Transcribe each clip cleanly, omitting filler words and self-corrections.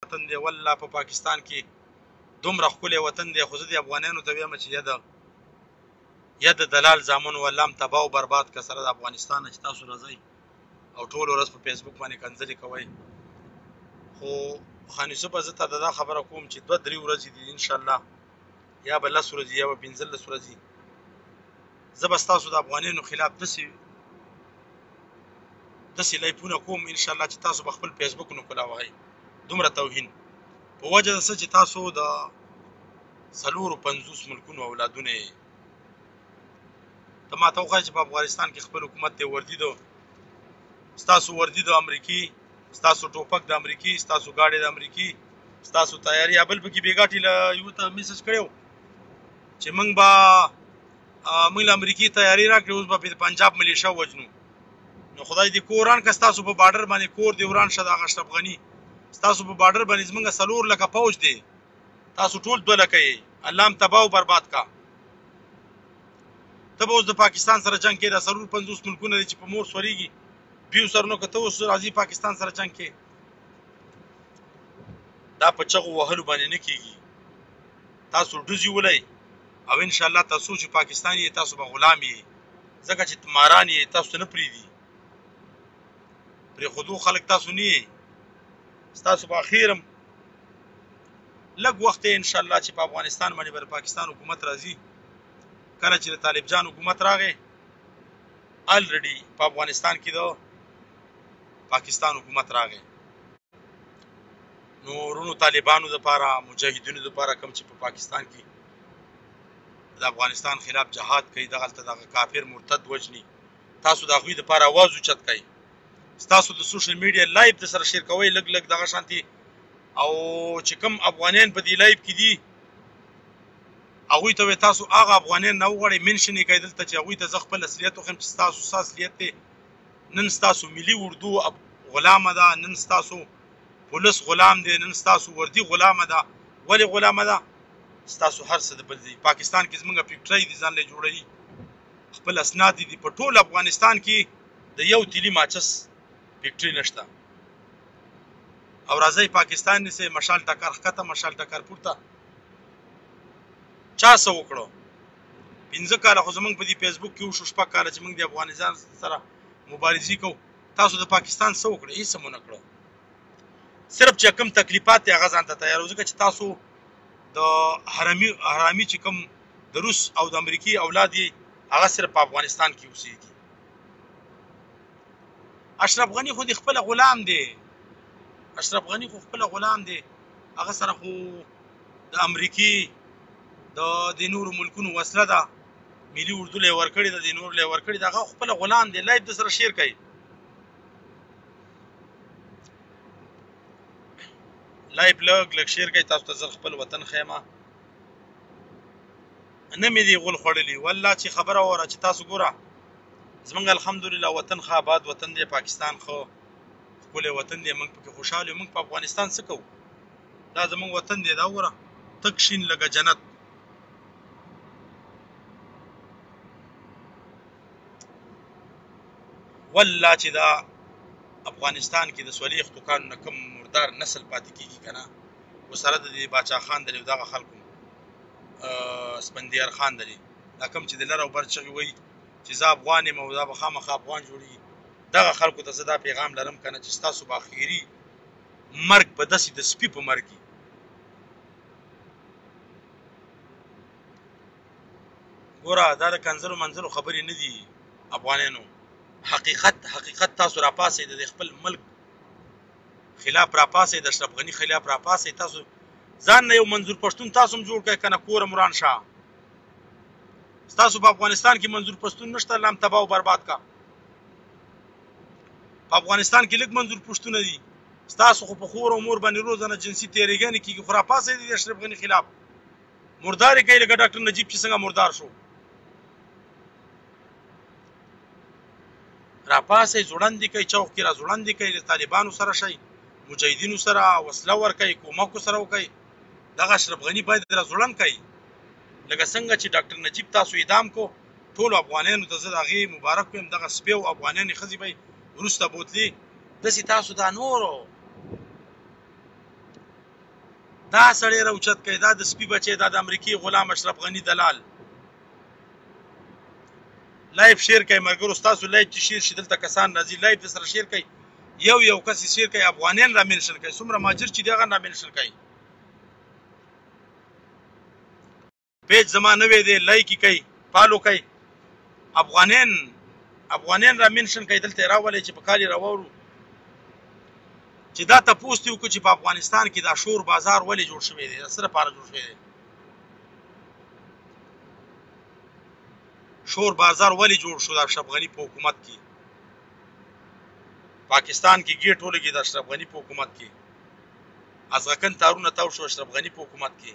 وطن دی والله په پاکستان کې دومره ښکلی وطن دی خو زه د افغانانو ته وایم چې یا د دلال زامن والله هم تباه او برباد که سره د افغانستان نه چې تاسو راځئ او ټول ورځ په فیسبوک باندې کنځلې کوئ خو خان یوسفه زه ته دا خبره کوم چې 2-3 ورځې دي انشاءالله یا به 10 ورځې یا به 15 ورځې زه به ستاسو د افغانانو خلاف داسې لایفونه کوم انشاءالله چې تاسو به خپل فیسبوک نه کولاوئ دومره توهین په وجه د څه چې تاسو د 450 ملکونو اولادونه یې ته ماته وښایه چې په افغانستان کې خپل حکومت دی ستاسو وردي د امریکي ستاسو ټوپک د امریکي ستاسو ګاډي د امریکي ستاسو تیاری یا بل پکې بیګاټي له یو ته میسج کړو چې موږ له امریکي تیاری راکړو اوس به په پنجاب ملیشیا وجنو نو خدای دې کوران که ستاسو په بارډر باندې کور دی وران شه د اشرف غني ستاسو په بارډر باندې زمونږ 4 لکه فوج دی تاسو ټول 2 لکه یې الله هم تباه او برباد کا ته به اوس د پاکستان سره جنګ کې د 450 ملکونه دي چې په مور سوريږي بیو سر نو که ته اوس راځي پاکستان سره جنګ کې دا په چغو وهلو باندې نه کېږي تاسو ډزې ولئ او انشاءالله تاسو چې پاکستان یې تاسو به غلام یې ځکه چې ماران یې تاسو نه پرېږدي پرېښودو خلک تاسو نه یې ستاسو به اخر هم لږ وخت یې انشاءالله چې په افغانستان باندې به د پاکستان حکومت راځي کله چې د طالب جان حکومت راغی الریډي په افغانستان کې د پاکستان حکومت راغی نو ورونو طالبانو دپاره مجاهدینو دپاره کوم چې په پاکستان کې د افغانستان خلاف جهاد کوي دغلته دغه کافر مرتد وجني تاسو د هغوی دپاره اواز اوچت کوئ ستاسو د سوشل میډیا لایف د سره شیر کوئ لږ لږ دغه شانتي او چې کوم افغانیان په دې لایف کې دي هغوی ته تاسو هغه افغانیان نه وغواړئ منشن یې کوئ دلته چې هغوی ته زه خپل اصلیت وښیم چې ستاسو څه اصلیت دی نن ستاسو ملي اردو غلامه ده نن ستاسو پولیس غلام دی نن ستاسو وردي غلامه ده ولې غلامه ده ستاسو هر څه د بل دی پاکستان کې زمونږ فیکټرۍ دي ځان له جوړوي خپل اسناد دي په ټول افغانستان کې د یو تیلي ماچس فیکټرۍ نشته او راځئ پاکستان نیسئ مشال ټکر ښکته مشال ټکر پورته چا څه وکړو 15 کاله خو زمونږ په دې فیسبوک کې وشو 6 کاله چې موږ د افغانستان سره مبارزې کوو تاسو د پاکستان څه وکړو هېڅ مو نه کړو صرف چې کوم تکلیفات دی هغه ځان ته تیار ځکه چې تاسو د حرامي چې کوم د روس او د امریکي اولاد یې هغه صرف په افغانستان کې اوسېږي اشرف غني خو د خپل غلام دی اشرف غني خو خپل غلام دی هغه سره خو د امریکي د نورو ملکونو وسله ده ملي اردو له ورکړې ده د نور له ورکړې ده هغه خپل غلام دی لایف د سره شیر کوي لایف لږ شیر کوي تاسو ته زه خپل وطن خیمه نه مې دي غول خوړلي والله چې خبره وره چې تاسو ګوره زمونږ الحمدلله وطن ښه آباد وطن دی پاکستان ښه ښکلی وطن دی موږ پکې خوشحال یو موږ په افغانستان څه کوو دا زمونږ وطن دی دا وګوره تک شین لکه جنت والله چې دا افغانستان کې د سولې اختکان نه کم مردار نسل پاتې کېږي که نه ورسره د دې باچا خان دی دغه خلکو سپندیار خان دی دا کوم چې د لر او بر چغې وایي چې زه افغان یم او دا به خامخا افغان جوړېږي دغه خلکو ته زه دا پیغام لرم که نه چې ستاسو به اخري مرګ به داسې د سپي په مرګ وي ګوره دا د کنځلو منځلو خبرې نه دي افغانانو حقیقت تاسو راپاسئ د خپل ملک خلاف راپاسئ د اشرف غني خلاف راپاسئ تاسو ځان نه یو منظور پښتون تاسو هم جوړ کړئ که نه کور مران شاه ستاسو په افغانستان کې منظور پښتون نشته الله هم تباه او برباد کا په افغانستان کې لږ منظور پښتونه دي ستاسو خو په خور او مور باندې روزانه جنسي تېرېګانې کېږي خو راپاسئ د اشرف غني خلاف مردار یې کوي لکه ډاکټر نجیب چې څنګه مردار شو راپاسئ ځوړندې کوئ چوک کې را ځوړندې کوئ د طالبانو سره شئ مجاهدینو سره وسله ورکوئ کومک ورسره وکئ دغه اشرف غني باید را ځوړند کوئ لکه څنګه چې ډاکټر نجیب تاسو اعدام کو ټولو افغانانو ته زه د هغې مبارک ویم دغه سپی او افغانانې ښځې به یې وروسته بوتلې داسې تاسو دا نورو دا سړی راوچت کوي، دا د سپي بچی، دا د امریکای غلام اشرف غني دلال. لایف شیر کوي ملګرو، ستاسو لایف چې شیر شي دلته کسان راځي لایف سره شیر کوي، یو کس شیر کوي، افغانان را منشن کوي، څومره ماجر چې دغه را منشن کوي. پیج زما نوې دی، لایک کوي، فالو کوي، افغانان را منشن کوي دلته راولي چې په کالي راوورو چې دا تاسو ته وکړي چې په افغانستان کې دا شور بازار ولې جوړ شوی دی، سره لپاره جوړ شوی دی. شور بازار ولې جوړ شو د اشرف غني په حکومت کې؟ پاکستان کې گیټ ولګي د اشرف غني په حکومت کې، ازغکن تارونه تاو شو اشرف غني په حکومت کې.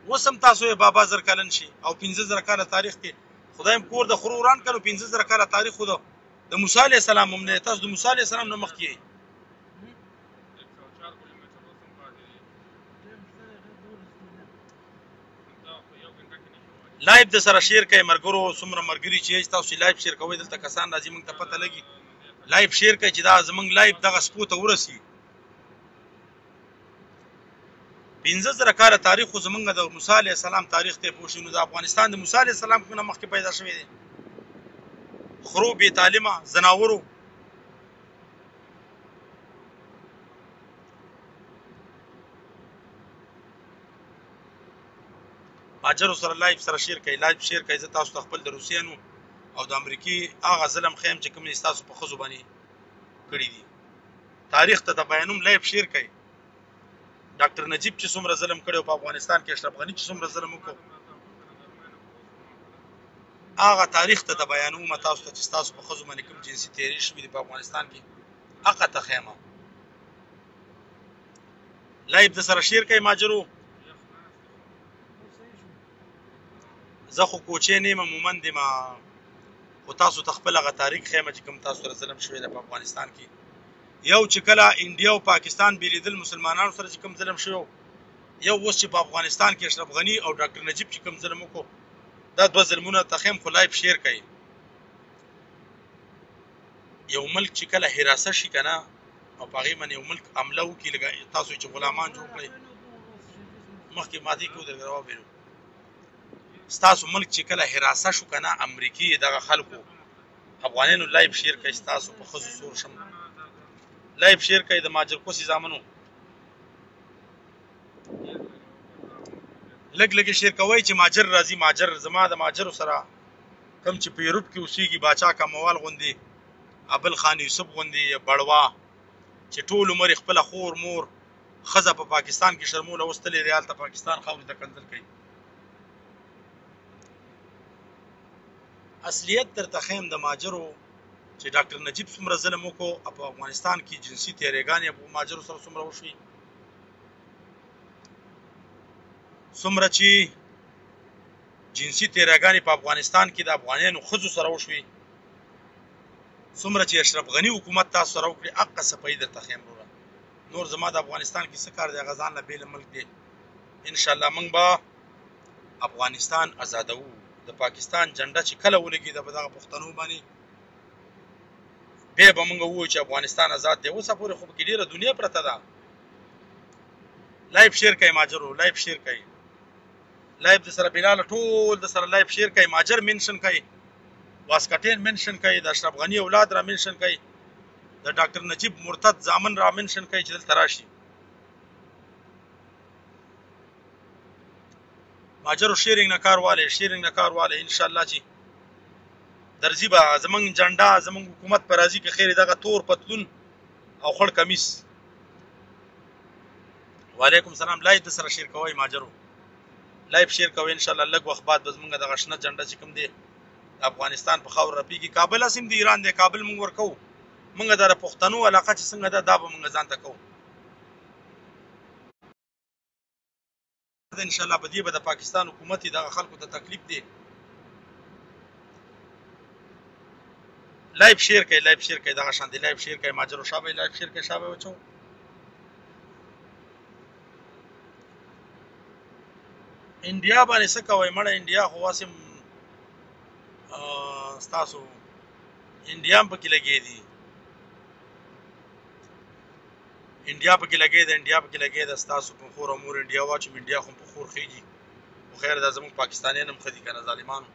وسم تاسو یې بابا زر کلن شي او 15000 کاله تاریخ کې خدایم کور د خروران کړو، 15000 کاله تاریخ خو د موسی عليه السلام هم نه، تاسو د موسی عليه السلام نه مخ کې لایف د سره شیر کوي مرګرو. څومره مرګري چې تاسو لایف شیر کوئ دلته کسان راځي موږ ته پته لګي لایف شیر کوي چې دا زمونږ لایف دغه سپو ته ورسي. 15000 کاله تاریخ خو زمونږ د موسی عليه السلام تاریخ ته پوښي، نو د افغانستان د موسی عليه السلام نه مخکې پیدا شوی دی. خرو بې تعلیمه زناورو ماجرو سره لایف سره شیر کوي، لایف شیر کوي. زه تاسو ته خپل د روسیانو او د امریکای هغه ظلم خیم چې کوم تاسو په خزو باندې کړی دي تاریخ ته د بیانوم لایف شیر کوي. ډاکټر نجیب چې څومره ظلم کړو په افغانستان کې، اشرف غني چې څومره ظلم وکړو، هغه تاریخ ته د بیانوم تاسو ته چې تاسو په خزو باندې کوم جنسي تیری شوی دی په افغانستان کې هغه ته خیمه لایف د سره شیر کوي. ماجرو زه خو کوچې نه یم مومند یم، خو تاسو ته خپل هغه تاریخ خیمه چې کوم تاسو سره ظلم شوی دی په افغانستان کې. یو چې کله انډیا او پاکستان بیلیدل مسلمانانو سره چې کوم ظلم شوی، یو اوس چې په افغانستان کې اشرف غني او ډاکټر نجیب چې کوم ظلم وکړو، دا دوه ظلمونه تخیم خو لایف شیر کوي. یو ملک چې کله حراسه شي کنه او په هغې باندې یو ملک حمله وکړي، لکه تاسو چې غلامان جوړ کړئ مخکې ماتې کې ودرېږه راوبېلو، ستاسو ملک چې کله حراسه شو کنه امریکي دغه خلکو افغانانو لایف شیر کوي، ستاسو په ښځو سور شم لایف شیر کوي. د ماجر کوسي زامنو لږ لږ شیر کوئ چې ماجر راځي. ماجر زما د ماجرو سره کم چې په یورپ کې اوسېږي باچا کموال غوندې، ابل خان یوسف غوندې بړوا چې ټول عمر خپله خور مور ښځه په پاکستان کې شرموله وستلې دی، هلته پاکستان خاورې ته کنځل کوي. اصلیت درته ښیم د ماجرو چې ډاکټر نجیب څومره ظلم وکړو په افغانستان کې جنسي تیریګانې په ماجرو سره څومره وشوي، څومره چې جنسي تیریګانې په افغانستان کې د افغانانو ښځو سره وشوي، څومره چې اشرف غني حکومت تاسو سره وکړي، هغه صفایي درته ښیم وروره. نور زما د افغانستان کې څه کار دی، هغه ځان له بېله ملک دی. انشاءالله موږ به افغانستان ازادوو. د پاکستان جنډه چې کله ولګېده په دغه پښتنو باندې بیا به موږ ووایو چې افغانستان آزاد دی. اوسه پورې خو پکې ډېره دنیا پرته ده. لایف شیر کوي ماجرو، لایف شیر کوي، لایف د سره بلاله ټول د سره لایف شیر کوي. ماجر منشن کوي، واسکټین منشن کوي، د اشرف غني اولاد را منشن کوي، د ډاکټر نجیب مرتد زامن را منشن کوي چې دلته راشي. ماجرو شیرینګ نه کار والی، شیرینګ نه کار والی. انشاءالله چې درځي به زمونږ جنډه زمونږ حکومت په راځي که خیر دغه تور پتلون او خړ کمیس. وعلیکم سلام. لایف د سره شیر کوئ ماجرو، لایف شیر کوئ. انشاءالله لږ وخت بعد به زمونږ دغه شنه جنډه چې کوم دی افغانستان په خاور رپېږي. کابل هسې د ایران دی، کابل مونږ ورکوو. مونږ د پښتنو علاقه چې څنګه ده دا به مونږ ځان ته کوو. انشاءالله په دې به د پاکستان حکومت دغه خلکو ته تکلیف دی. لایف شیر کوي، لایف شیر کوي، دغه شان دی لایف شیر کوي. ماجرو شابه لایف شیر کوي، شابه بچو. انډیا باندې څه کوئ مړه، انډیا خو واسې ستاسو انډیا هم پکې لګې دي. انډیا پکې لګې ده، انډیا پکې لګې ده، ستاسو په خور او مور انډیا واچوم، انډیا خو په خور خېږي. خو خیر دا زموږ پاکستانیان هم ښه دي که نه ظالمانو.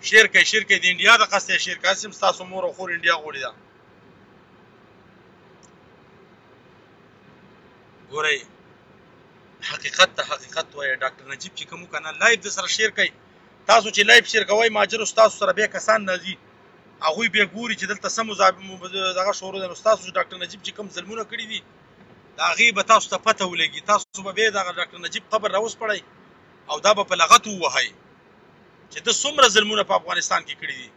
شیر کوي شیر کوي د انډیا د قصد شیر کوي، هسې هم ستاسو مور او خور انډیا غوړې ده. ګورئ حقیقت ته حقیقت وایي. ډاکټر نجیب چې کوم کنه لایف د سره شیر کوي، تاسو چې لایف شیر کوئ ماجر ستاسو سره بیا کسان راځي هغوی بیا ګوري چې دلته سم دغه شروع ده. نو ستاسو چې ډاکټر نجیب چې کوم ظلمونه کړي دي د هغې به تاسو ته پته ولګي، تاسو به بیا دغه ډاکټر نجیب قبر راوسپړئ او دا به په لغت ووهئ چې ده څومره ظلمونه په افغانستان کې کړي دي.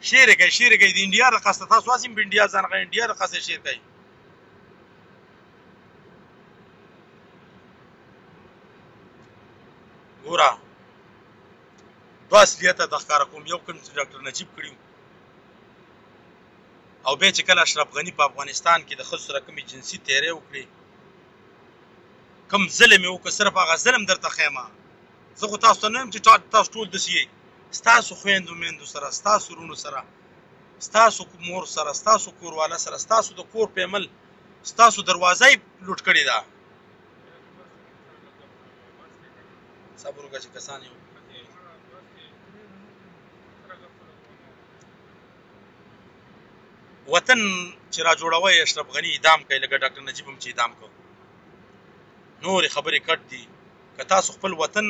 شیر یې کوي شیر یې کوي د انډیا د قصده، تاسو هسې هم په انډیا ځان غواړئ، انډیا د قصده شیر کوي. ګوره دوه اصلیته د ښکاره کوم، یو کوم چې ډاکټر نجیب کړي او بیا چې کله اشرف غني په افغانستان کې د ښځو سره کومې جنسي تیری وکړي، کوم ظلم یې وکړه، صرف هغه ظلم درته ښیم. زه خو تاسو ته نه یم چې تاسو ټول داسې یئ. ستاسو خویندو میندو سره، ستاسو وروڼو سره، ستاسو مور سره، ستاسو کورواله سره، ستاسو د کور پیمل، ستاسو دروازه یې لوټ کړې ده. صبر وکړه چې کسان یو وطن چې را جوړوی اشرف غني اعدام کوي، لکه ډاکټر نجیب هم چې اعدام کو. نورې خبرې کټ دي. که تاسو خپل وطن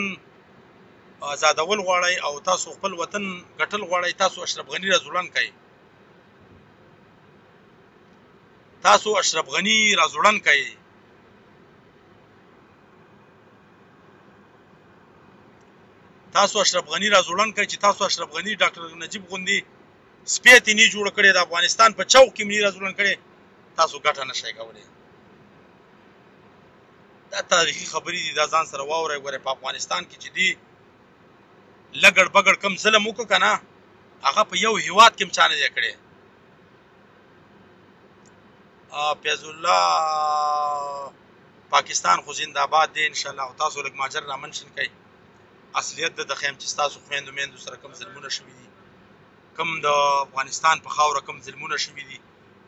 آزادول غواړئ او تاسو خپل وطن ګټل غواړئ، تاسو اشرف غني را زوړند کړئ. تاسو اشرف غني را زوړند کړئ. تاسو اشرف غني را زوړند کړئ چې تاسو اشرف غني ډاکټر نجیب غوندې سپیت یې نه جوړه کړې، د افغانستان په چوک کې نه را زوړند کړې، تاسو ګټه نشئ کولی. دا تاریخي خبرې دي، دا ځان سره واورئ. ګورئ په افغانستان کې چې دی لګړ بګړ کم ظلم وکړه که نه، هغه په یو هېواد کې هم چا نه دی کړی. فیض الله پاکستان خو زنده‌باد دی انشاءالله. او تاسو لږ ماجر را منشن کوئ. اصلیت د ښیم چې ستاسو خویندو میندو سره کوم ظلمونه شوي دي، کوم د افغانستان په خاوره کوم ظلمونه شوي دي.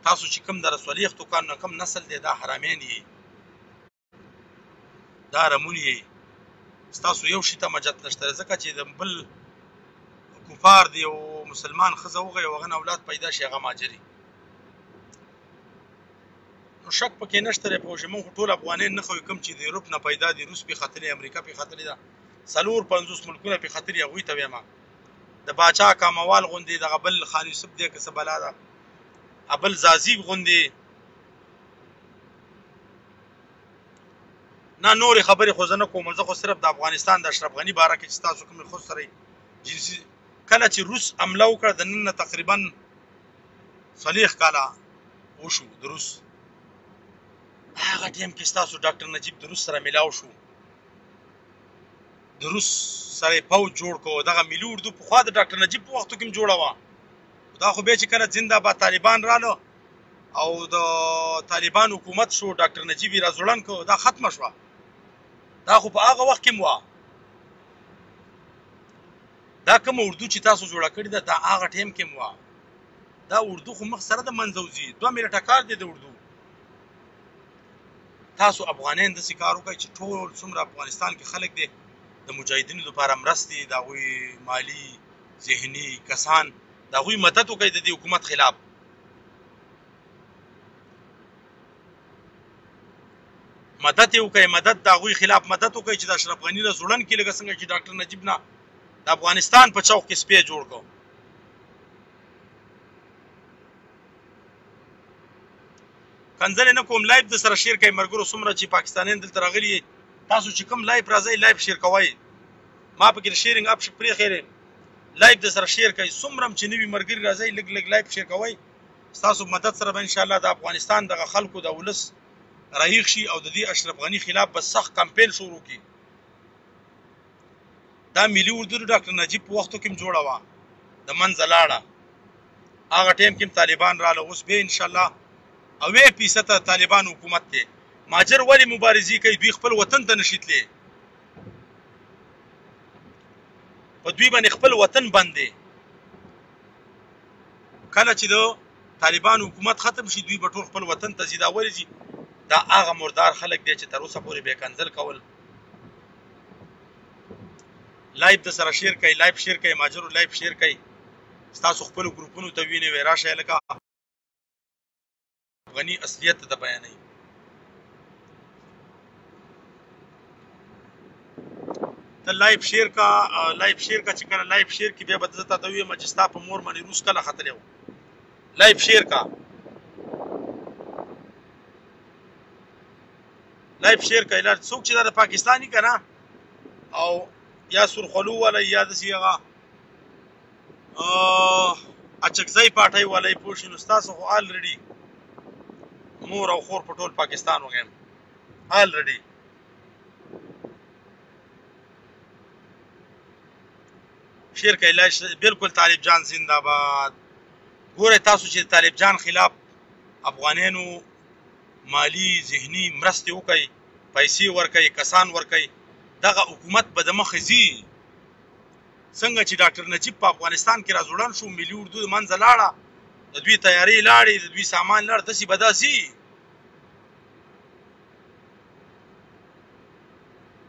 تاسو چې کوم د رسولیختو کانونه کوم نسل دی، دا حرامیان یې، دا رمون یې. ستاسو یو شي ته مجت نشته، ځکه چې د بل کفار دی او مسلمان ښځه وغواړي او هغه نه اولاد پیدا شي، هغه ماجري. نو شک پکې نشته دی. پوه شئ موږ خو ټول افغانان نه ښیو، کوم چې د یورپ نه پیدا دي، روس پې ختلي، امریکا پې ختلې ده، 450 ملکونه پې ختلي، هغوی ته ویمه د باچا کاموال غوندې دغه بل خان یوسف دی که څه بلا ده، بل زازیب غوندې نه. نورې خبرې خو زه نه کوم، زه خو صرف د افغانستان د اشرف غني باره کې چې تاسو کومې ښځو سره جنسي کله چې روس حمله وکړه د نن نه تقریبا 40 کاله وشو د روس، هغه ټایم کې ستاسو ډاکټر نجیب د روس سره میلاو شو، د روس سره پوځ جوړ کړو. دغه ملي اردو پخوا د ډاکټر نجیب په وختو کې هم جوړه وه. دا خو بیا چې کله زنده‌باد طالبان راله او د طالبان حکومت شو، ډاکټر نجیب یې را زوړند کړو، دا ختمه شوه. دا خو په هغه وخت کې هم وه. دا کومه اردو چې تاسو جوړه کړې ده، دا هغه ټایم کې هم وه. دا اردو خو مخ سره د منځه وځي، 2 منټه کار دی د اردو. تاسو افغانان داسې کار وکړئ چې ټول څومره افغانستان کې خلک دی د مجاهدینو لپاره مرستې، د هغوی مالي ذهني کسان، د هغوی مدد وکړئ د دې حکومت خلاف. مدد یې وکړئ، مدد د هغوی خلاف مدد وکړئ چې د اشرف غني را زوړند کړي، لکه څنګه چې ډاکټر نجیب نه د افغانستان په چوک کې سپی جوړ کړو. کنځلې نه کوم، لایف د سره شیر کوئ. ملګرو څومره چې پاکستانیان دلته راغلي یې، تاسو چې کوم لایف راځئ لایف شیر کوئ. ما پکې د شیرینګ اپ پرېښی دی، لایف د سره شیر کوئ. څومره هم چې نوي ملګري راځئ لږ لږ لایف شیر کوئ. ستاسو مدد سره به انشاءالله د افغانستان دغه خلکو د ولس رایښ شي او د دې اشرف غني خلاف به سخت کمپین شروع کړي. دا ملي اردو د ډاکټر نجیب په وختو کې هم جوړه وه، د منځه لاړه. هغه ټایم کې هم طالبان راله، اوس بیا انشاءالله 90% طالبان حکومت دی. ماجر ولې مبارزې کوي؟ دوی خپل وطن ته نشي تللی، په دوی باندې خپل وطن بند دی. کله چې د طالبان حکومت ختم شي دوی به ټول خپل وطن ته ځي دا ولې ځي دا هغه مردار خلک دی چې تر اوسه پورې بې کنځل کول لایف د سره شیر کوي لایف شیر کوي ماجرو لایف شیر کوي ستاسو خپل ګروپونو ته ویني وای راشه لکه افغاني اصلیت ته بیانوي ته لایف شیر کا چې کله لایف شیر کې بیا به زه تاته ویم چې ستا په مور باندې روس کله ختلی و لایف شیر کا لایف شیر کا څوک چې دا د پاکستاني که نه او یا سرخلو والا یا داسې هغه اچکزی پاټۍ والا یې پوه شي نو ستاسو خو آلرډي مور او خور په ټول پاکستان وغیم آلرډي شیر کوي بالکل طالب جان زنده باد ګوره تاسو چې طالب جان خلاف افغانانو مالی ذهني مرستې وکړي پیسې ورکړي کسان ورکړي دغه حکومت به د مخې ځي څنګه چې ډاکټر نجیب په افغانستان کې راځوړن شو ملي اردو د منځه لاړه د دوی تیارې لاړې د دوی سامان لاړ داسې به دا ځي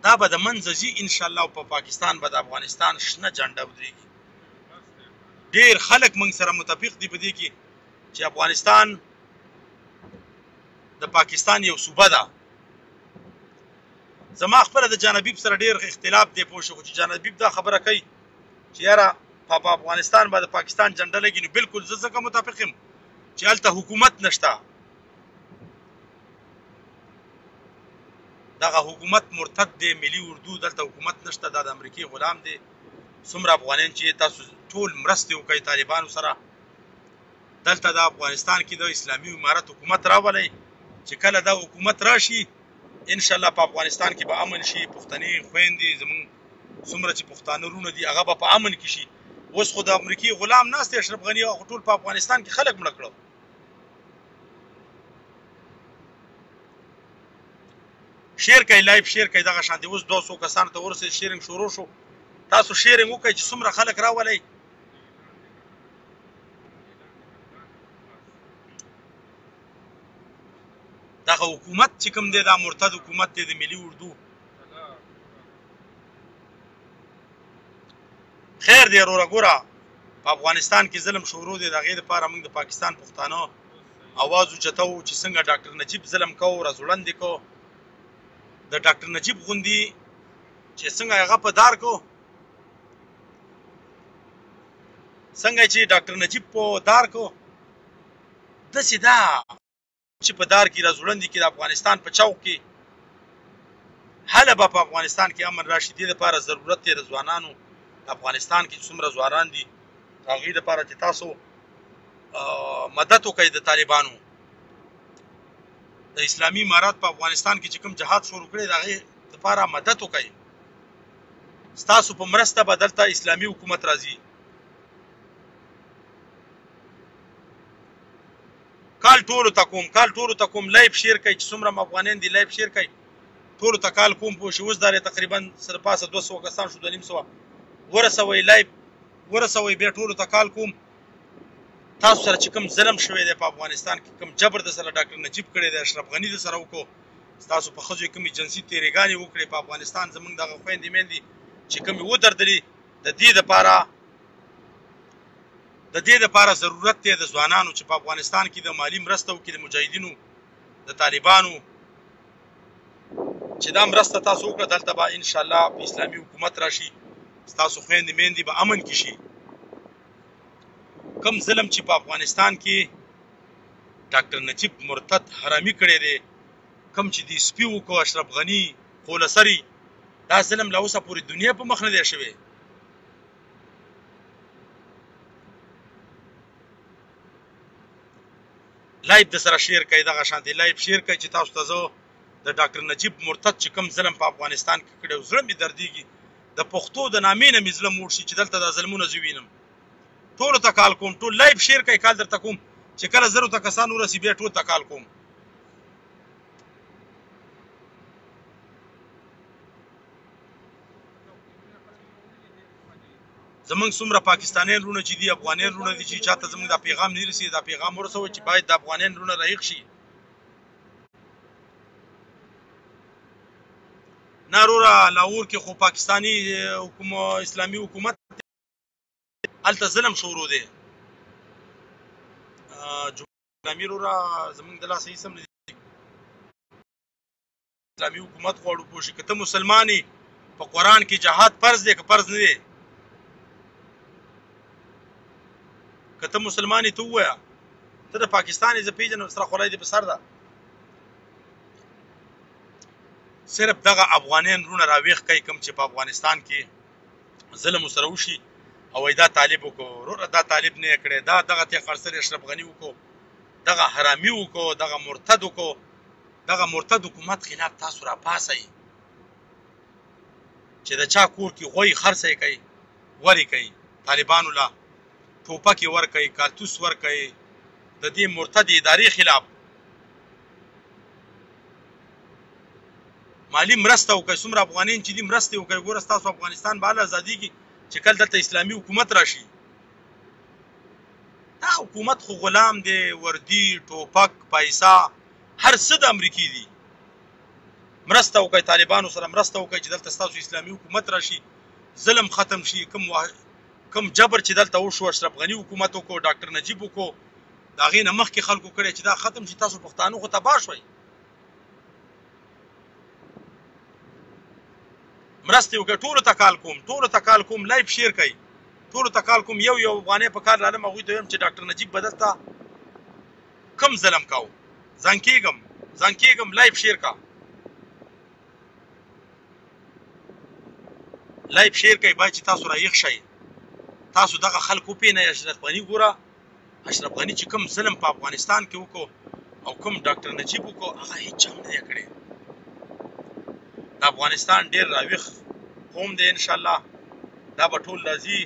دا به د منځه ځي انشاءالله او په پاکستان به د افغانستان شنه جنډه ودرېږي ډېر خلک موږ سره متفق دي په دې کې چې افغانستان د پاکستان یو صوبه ده زما خپله د جانبیب سره ډېر اختلاف دی پوه شو چې جانبیب دا خبره کوي چې یاره په افغانستان به د پاکستان جنډه لګي نو بالکل زه ځکه متفق یم چې هلته حکومت نشته دغه حکومت مرتد دی ملي اردو دلته حکومت نشته دا د امریکې غلام دی څومره افغانان چې تاسو ټول مرستې وکړئ طالبانو سره دلته د افغانستان کې د اسلامي امارت حکومت راولئ چې کله دا حکومت راشي انشاءالله په افغانستان کې به امن شي پښتنې خویندې زموږ څومره چې پښتانه رونه دي هغه به په امن کې شي اوس خو د امریکې غلام ناست دی اشرف غني هغه ټول په افغانستان کې خلک مړه کړل شیر کوي لایف شیر کوي دغه شان دی اوس 200 کسانو ته ورسېد شیرینګ شروع شو تاسو شیرینګ وکړئ چې څومره خلک راولئ دغه حکومت چې کوم دی دا مرتد حکومت دی د ملي اردو خیر دی وروره ګوره په افغانستان کې ظلم شروع دی د هغې دپاره موږ د پاکستان پښتانه اواز اوچتوو چې څنګه ډاکټر نجیب ظلم کوو راځوړندې کوو د ډاکټر نجیب غوندي چې څنګه هغه په دار کو څنګه چې ډاکټر نجیب په دار کو داسې دا چې په دار کې راځوړندې کې د افغانستان په چوک کې هله به په افغانستان کې امن راشي دې دپاره ضرورت دی د ځوانانو افغانستان کې څومره ځوانان دي هغوی دپاره چې تاسو مدد وکړئ د طالبانو د اسلامي امارات په افغانستان کې چې کوم جهاد شروع کړی د هغې دپاره مدد وکړئ ستاسو په مرسته به دلته اسلامي حکومت راځي کال ټولو ته کوم لایف شیر کوي چې څومره افغانان دي لایف شیر کوي ټولو ته کال کوم پوه شي اوس دا تقریبا سره پاسه 200 کسان شو 250 ورسوئ لایف ورسوئ بیا ټولو ته کال کوم تاسو سره چې کوم ظلم شوی دی په افغانستان کې کوم جبر د سره ډاکټر نجیب کړی دی اشرف غني د سره وکړو ستاسو په ښځو کومې جنسي تېرېګانې وکړې په افغانستان زموږ دغه خویندې میندې چې کومې ودردلې د دې دپاره ضرورت دی د ځوانانو چې په افغانستان کې د مالي مرسته وکړي د مجاهدینو د طالبانو چې دا مرسته تاسو وکړه دلته به انشاءالله په اسلامي حکومت راشي ستاسو خویندې میندې به امن کې شي کم ظلم چې په افغانستان کې ډاکټر نجیب مرتد حرامي کړی دی کم چې دی سپي وکړو اشرف غني خولسري دا ظلم له اوسه پورې دنیا په مخ نه دی شوی لایف د سره شیر کوي دغه شانتې لایف شیر کوي چې تاسو ته زه د ډاکټر نجیب مرتد چې کوم ظلم په افغانستان کې کړی زړه مې دردېږي د پښتو د نامې نه مې زړه موړ شي چې دلته دا ظلمونه زه وینم ټولو ته کال کوم ټول لایف شیر کوي کال درته کوم چې کله 0 ته کسان ورسي بیا ټول ته کال کوم زمونږ څومره پاکستانیان رونه چې دي افغانیان رونه دي چې چاته زمونږ دا پیغام نه رسي دا پیغام ورسوه چې باید د افغانیان رونه رهیق شي نه وروره لاهور کې خو پاکستاني اسلامي حکومت هلته ظلم شروع دی اسلامي وروره زمونږ د لاسه هېڅ هم نه دي اسلامي حکومت غواړو پوه شي که ته مسلمان یې په قرآن کې جهاد فرض دی که فرض نه دی که ته مسلمان یې ته ووایه ته د پاکستان یې زه پېژنم سره خولۍ دې په سر ده صرف دغه افغانیان رونه راویښ کوي کوم چې په افغانستان کې ظلم ورسره وشي او وایي دا طالب وکړو وروره دا طالب نه یې کړی دا دغه تې خرڅر اشرف غني وکړو دغه حرامي وکړو دغه مرتد وکړو دغه مرتد حکومت خلاف تاسو راپاڅئ چې د چا کور کې غوی خرڅی کوي ورې کوي طالبانو له ټوپکې ورکوي کارتوس ورکوي د دې مرتد ادارې خلاف مالی مرسته وکړئ څومره افغانین چې دي مرستې وکړئ ګوره ستاسو افغانستان به هله ازادېږي چې کله دلته اسلامي حکومت راشي دا حکومت خو غلام دی وردي ټوپک پیسه هر څه د امریکې دي مرسته وکړئ طالبانو سره مرسته وکړئ چې دلته ستاسو اسلامي حکومت راشي ظلم ختم شي کوم جبر چې دلته وشو اشرف غني حکومت وکړو ډاکټر نجیب وکړو د هغې نه مخکې خلکو کړی چې دا ختم شي تاسو پښتانه خو تباه شوئ مرستې وکړئ ټولو ته کال کوم لایف شیر کوئ ټولو ته کال کوم یو افغانۍ په کار رالم هغوی ته وایم چې ډاکټر نجیب به دلته کم ظلم کوو ځان کېږم لایف شیر کا لایف شیر کوي باید چې تاسو رایښ شئ تاسو دغه خلک وپېنئ اشرف غني ګوره اشرف غني چې کوم ظلم په افغانستان کې وکړو او کوم ډاکټر نجیب وکړو هغه هېڅ چا هم نه دی کړی د افغانستان ډېر راویښ قوم دی انشاءالله دا به ټول راځي